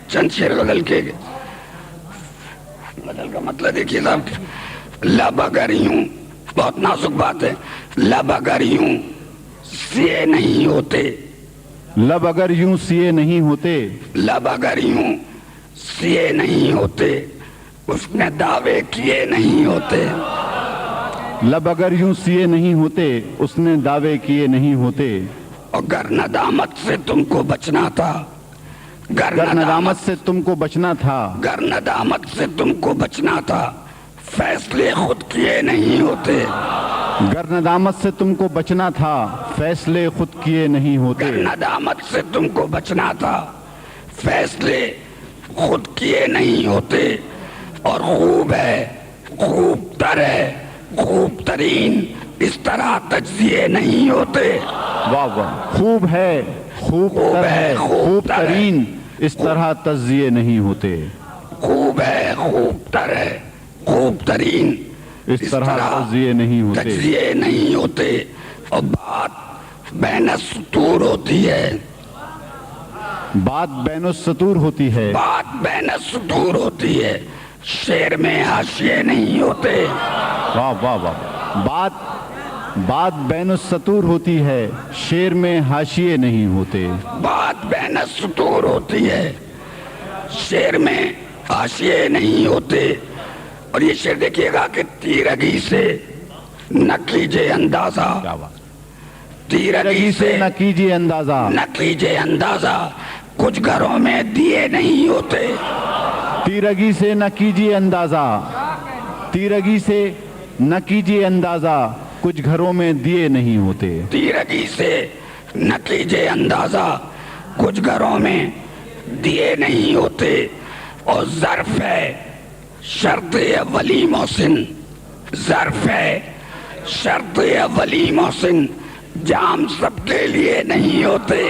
چند شعر غزل کے غزل کا مطلب دیکھیے صاحب، لب اگر یوں، بہت نازک بات ہے، لب اگر یوں سیے نہیں ہوتے، لب اگر یوں سیے نہیں ہوتے، لب اگر یوں سیے نہیں ہوتے، اس نے دعوے کیے نہیں ہوتے، لب اگر یوں سیے نہیں ہوتے، اس نے دعوے کیے نہیں ہوتے، اگر ندامت سے تم کو بچنا تھا، گر ندامت سے تم کو بچنا تھا، گر ندامت سے تم کو بچنا تھا، فیصلے خود کیے نہیں ہوتے، گر ندامت سے تم کو بچنا تھا، فیصلے خود کیے نہیں ہوتے، گر ندامت سے تم کو بچنا تھا، فیصلے خود کیے نہیں ہوتے، اور خوب ہے، خوب تر ہے، خوب ترین، اس طرح تجزیے نہیں ہوتے، واہ واہ، خوب ہے، خوب تر ہے، خوب ترین، اس طرح تجزیے نہیں ہوتے، خوب ہے، خوب تر ہے، خوب ترین، اس طرح تجزیے نہیں ہوتے، تجزیے نہیں ہوتے، اور بات بین السطور ہوتی ہے، بات بین السطور ہوتی ہے، بات بین السطور ہوتی ہے، شعر میں حاشیے نہیں ہوتے، واہ واہ واہ، بات بین السطور ہوتی ہے، شعر میں حاشیے نہیں ہوتے، بات بین السطور ہوتی ہے، شعر میں حاشیے نہیں ہوتے، اور یہ شعر دیکھیے گا کہ تیرگی سے نہ کیجے اندازہ، کیا بات، تیرگی سے نہ کیجیے اندازہ، نہ کیجے اندازہ، کچھ گھروں میں دیے نہیں ہوتے، تیرگی سے نہ کیجیے اندازہ، تیرگی سے نہ کیجیے اندازہ، کچھ گھروں میں دیے نہیں ہوتے، تیرگی سے نہ کیجے اندازہ، کچھ گھروں میں دیے نہیں ہوتے، اور ظرف ہے شرط اولی محسن، ظرف ہے شرط اولی محسن، جام سب کے لیے نہیں ہوتے،